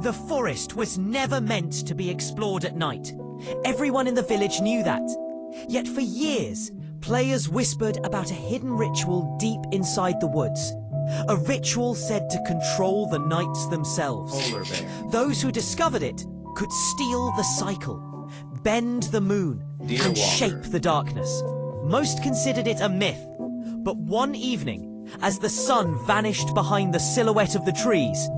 The forest was never meant to be explored at night. Everyone in the village knew that. Yet for years, players whispered about a hidden ritual deep inside the woods. A ritual said to control the nights themselves. Polar bear. Those who discovered it could steal the cycle, bend the moon, Deer and walker. shape the darkness. Most considered it a myth. But one evening, as the sun vanished behind the silhouette of the trees,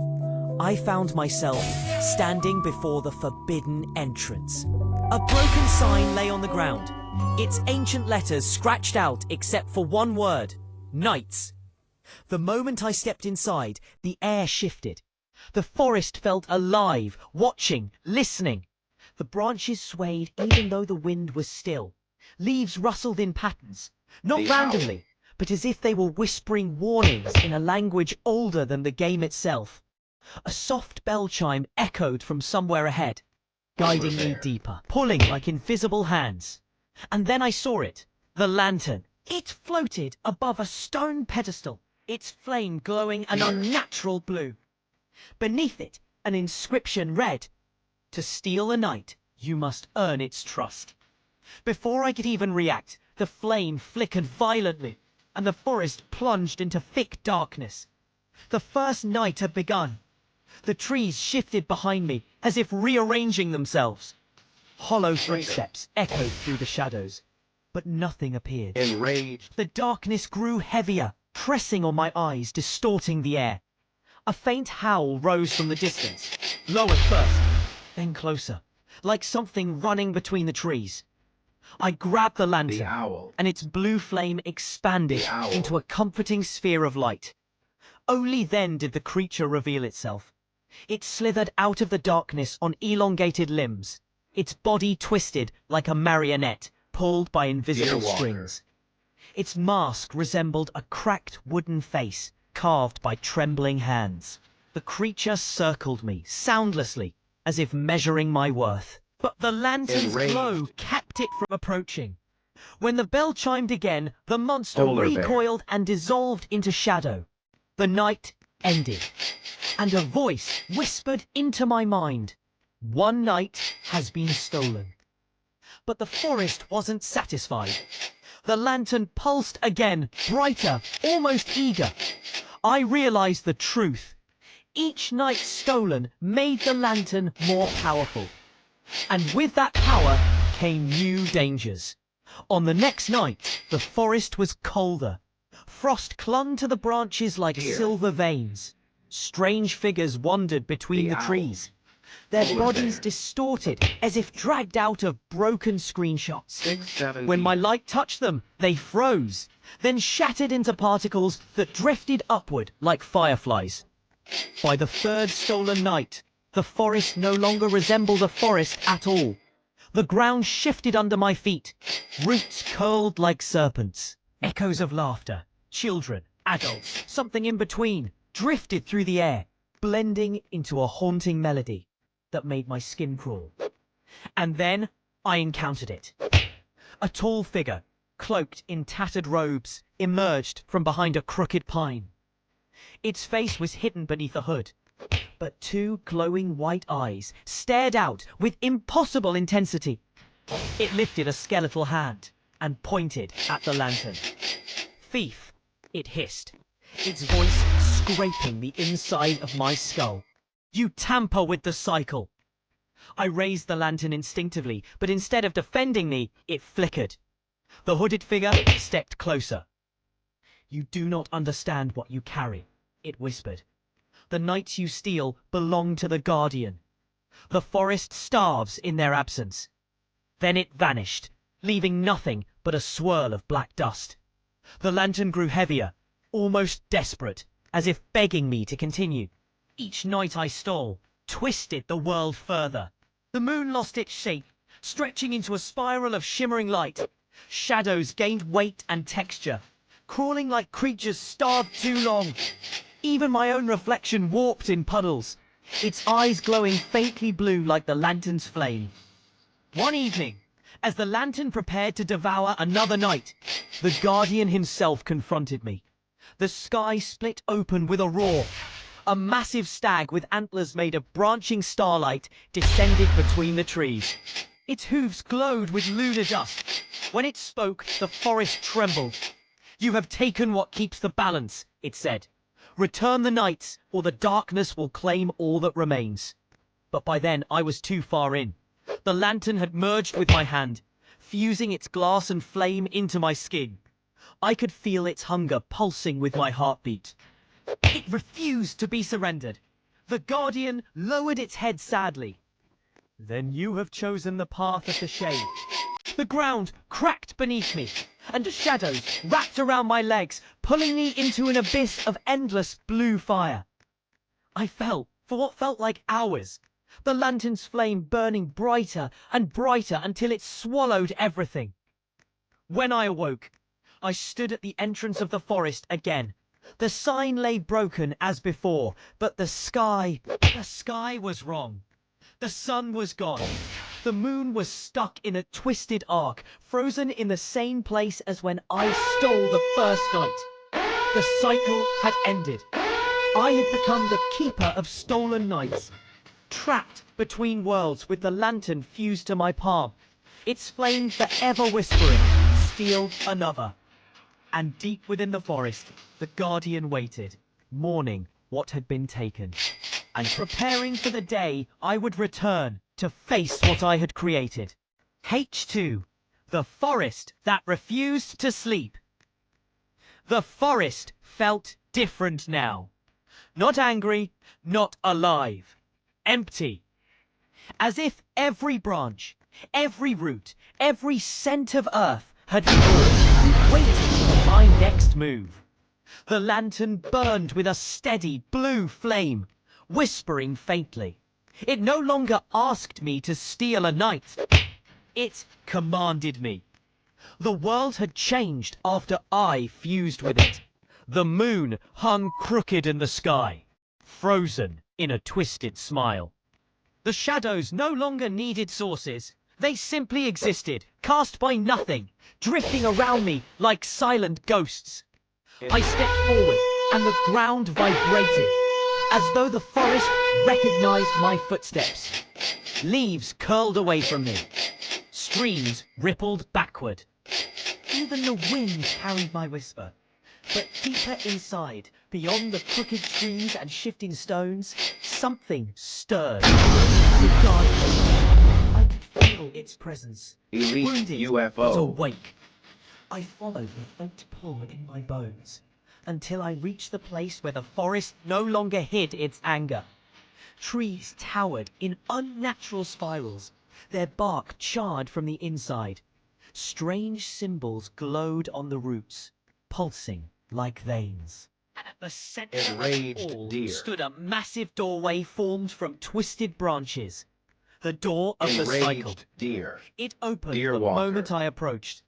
I found myself standing before the forbidden entrance. A broken sign lay on the ground, its ancient letters scratched out except for one word: nights. The moment I stepped inside, the air shifted. The forest felt alive, watching, listening. The branches swayed even though the wind was still. Leaves rustled in patterns, not The randomly, but as if they were whispering warnings in a language older than the game itself. A soft bell chime echoed from somewhere ahead, guiding me deeper, pulling like invisible hands. And then I saw it, the lantern. It floated above a stone pedestal, its flame glowing an unnatural blue. Beneath it, an inscription read, "To steal a night, you must earn its trust." Before I could even react, the flame flickered violently, and the forest plunged into thick darkness. The first night had begun. The trees shifted behind me, as if rearranging themselves. Hollow footsteps echoed through the shadows, but nothing appeared. Enraged. The darkness grew heavier, pressing on my eyes, distorting the air. A faint howl rose from the distance, low at first, then closer, like something running between the trees. I grabbed the lantern, The owl. and its blue flame expanded The owl. into a comforting sphere of light. Only then did the creature reveal itself. It slithered out of the darkness on elongated limbs, its body twisted like a marionette pulled by invisible Deer walker. strings. Its mask resembled a cracked wooden face carved by trembling hands. The creature circled me soundlessly, as if measuring my worth. But the lantern's Enraged. glow kept it from approaching. When the bell chimed again, the monster Polar bear. recoiled and dissolved into shadow. The night ended, and a voice whispered into my mind, "One night has been stolen." But the forest wasn't satisfied. The lantern pulsed again, brighter, almost eager. I realized the truth. Each night stolen made the lantern more powerful. And with that power came new dangers. On the next night, the forest was colder. Frost clung to the branches like Deer. silver veins. Strange figures wandered between The the owl. trees, their Polar bodies bear. distorted as if dragged out of broken screenshots. 670. When my light touched them, they froze, then shattered into particles that drifted upward like fireflies. By the third stolen night, the forest no longer resembled a forest at all. The ground shifted under my feet, roots curled like serpents. Echoes of laughter, children, adults, something in between, drifted through the air, blending into a haunting melody that made my skin crawl. And then I encountered it. A tall figure, cloaked in tattered robes, emerged from behind a crooked pine. Its face was hidden beneath a hood, but two glowing white eyes stared out with impossible intensity. It lifted a skeletal hand and pointed at the lantern. "Thief," it hissed, its voice scraping the inside of my skull. "You tamper with the cycle." I raised the lantern instinctively, but instead of defending me, it flickered. The hooded figure stepped closer. "You do not understand what you carry," it whispered. "The nights you steal belong to the Guardian. The forest starves in their absence." Then it vanished, leaving nothing but a swirl of black dust. The lantern grew heavier, almost desperate, as if begging me to continue. Each night I stole twisted the world further. The moon lost its shape, stretching into a spiral of shimmering light. Shadows gained weight and texture, crawling like creatures starved too long. Even my own reflection warped in puddles, its eyes glowing faintly blue like the lantern's flame. One evening, as the lantern prepared to devour another night, the Guardian himself confronted me. The sky split open with a roar. A massive stag with antlers made of branching starlight descended between the trees. Its hooves glowed with lunar dust. When it spoke, the forest trembled. "You have taken what keeps the balance," it said. "Return the nights, or the darkness will claim all that remains." But by then I was too far in. The lantern had merged with my hand, fusing its glass and flame into my skin. I could feel its hunger pulsing with my heartbeat. It refused to be surrendered. The Guardian lowered its head sadly. "Then you have chosen the path of the shade." The ground cracked beneath me, and shadows wrapped around my legs, pulling me into an abyss of endless blue fire. I fell for what felt like hours, the lantern's flame burning brighter and brighter until it swallowed everything. When I awoke, I stood at the entrance of the forest again. The sign lay broken as before, but the sky was wrong. The sun was gone. The moon was stuck in a twisted arc, frozen in the same place as when I stole the first night. The cycle had ended. I had become the keeper of stolen nights, trapped between worlds with the lantern fused to my palm, its flame forever whispering, "Steal another." And deep within the forest, the Guardian waited, mourning what had been taken, and preparing for the day I would return to face what I had created. H2. The forest that refused to sleep. The forest felt different now. Not angry, not alive. Empty. As if every branch, every root, every scent of earth had paused, waiting for my next move. The lantern burned with a steady blue flame, whispering faintly. It no longer asked me to steal a night. It commanded me. The world had changed after I fused with it. The moon hung crooked in the sky, frozen in a twisted smile. The shadows no longer needed sources. They simply existed, cast by nothing, drifting around me like silent ghosts. I stepped forward, and the ground vibrated, as though the forest recognized my footsteps. Leaves curled away from me. Streams rippled backward. Even the wind carried my whisper. But deeper inside, beyond the crooked trees and shifting stones, something stirred. The Guardian. I could feel its presence. Wounded, UFO. but awake. I followed the faint pull in my bones, until I reached the place where the forest no longer hid its anger. Trees towered in unnatural spirals, their bark charred from the inside. Strange symbols glowed on the roots, pulsing like veins. And at the center of it all stood a massive doorway formed from twisted branches. The door of the cycle. Deer. It opened Deer the walker. moment I approached.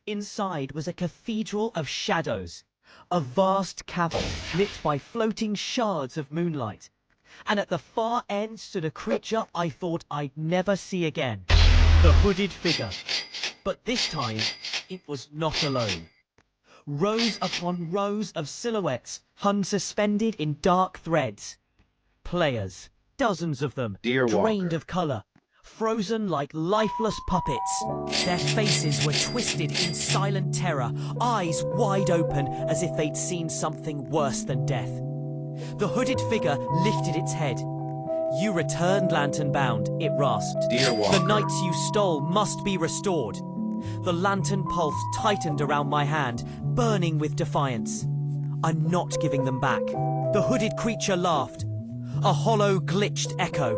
Inside was a cathedral of shadows, a vast cavern lit by floating shards of moonlight. And at the far end stood a creature I thought I'd never see again. The hooded figure. But this time, it was not alone. Rows upon rows of silhouettes hung suspended in dark threads. Players, dozens of them, Deer drained walker. of color, frozen like lifeless puppets. Their faces were twisted in silent terror, eyes wide open as if they'd seen something worse than death. The hooded figure lifted its head. "You returned, lantern bound," it rasped. Deer walker. "The nights you stole must be restored." The lantern pulse tightened around my hand, burning with defiance. "I'm not giving them back." The hooded creature laughed, a hollow, glitched echo.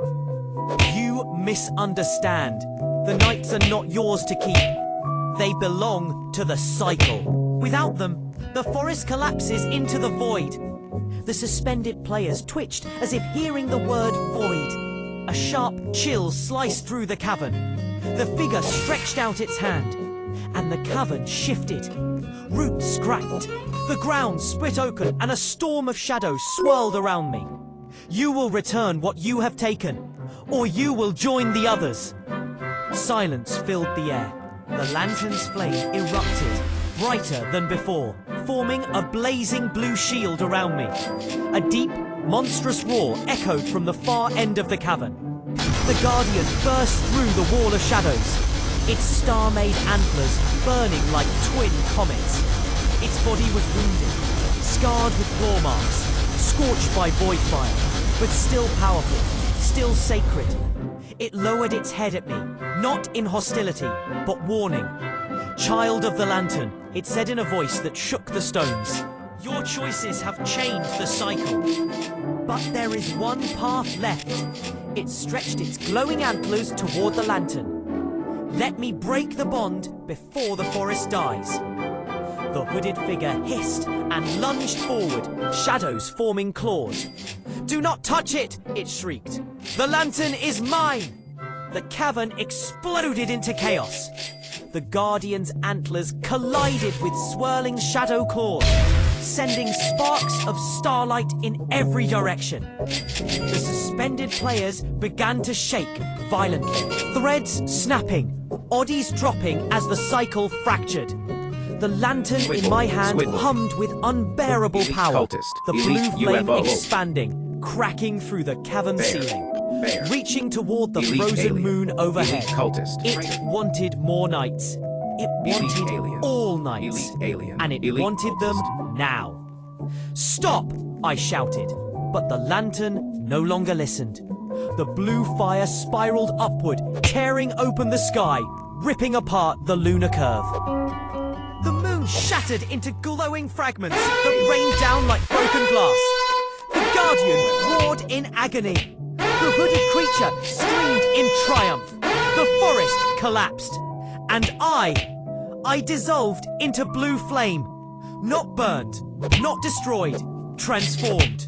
"You misunderstand. The nights are not yours to keep. They belong to the cycle. Without them, the forest collapses into the void." The suspended players twitched as if hearing the word void. A sharp chill sliced through the cavern. The figure stretched out its hand, and the cavern shifted. Roots cracked, the ground split open, and a storm of shadows swirled around me. "You will return what you have taken, or you will join the others." Silence filled the air. The lantern's flame erupted, brighter than before, forming a blazing blue shield around me. A deep, monstrous roar echoed from the far end of the cavern. The Guardian burst through the wall of shadows, its star-made antlers burning like twin comets. Its body was wounded, scarred with claw marks, scorched by void fire, but still powerful, still sacred. It lowered its head at me, not in hostility, but warning. "Child of the Lantern," it said in a voice that shook the stones. "Your choices have changed the cycle. But there is one path left." It stretched its glowing antlers toward the lantern. "Let me break the bond before the forest dies." The hooded figure hissed and lunged forward, shadows forming claws. "Do not touch it!" it shrieked. "The lantern is mine!" The cavern exploded into chaos. The Guardian's antlers collided with swirling shadow claws, sending sparks of starlight in every direction. The suspended players began to shake violently, threads snapping, bodies dropping as the cycle fractured. The lantern in my hand hummed with unbearable power, the blue flame expanding, cracking through the cavern ceiling. Reaching toward the frozen moon overhead, it wanted more nights. It wanted all nights, and it wanted them now. "Stop!" I shouted, but the lantern no longer listened. The blue fire spiraled upward, tearing open the sky, ripping apart the lunar curve. The moon shattered into glowing fragments that rained down like broken glass. The Guardian roared in agony. The hooded creature screamed in triumph. The forest collapsed. And I dissolved into blue flame. Not burned, not destroyed, transformed.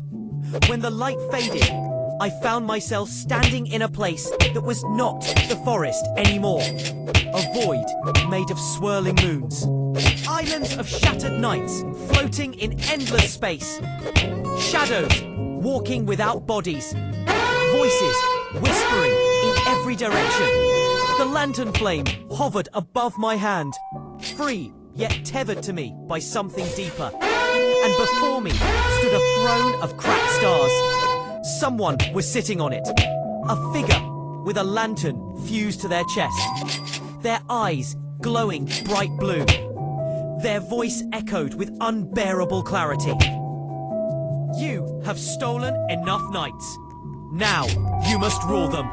When the light faded, I found myself standing in a place that was not the forest anymore. A void made of swirling moons. Islands of shattered nights floating in endless space. Shadows walking without bodies. Voices whispering in every direction. The lantern flame hovered above my hand, free yet tethered to me by something deeper. And before me stood a throne of cracked stars. Someone was sitting on it. A figure with a lantern fused to their chest. Their eyes glowing bright blue. Their voice echoed with unbearable clarity. "You have stolen enough nights. Now you must rule them."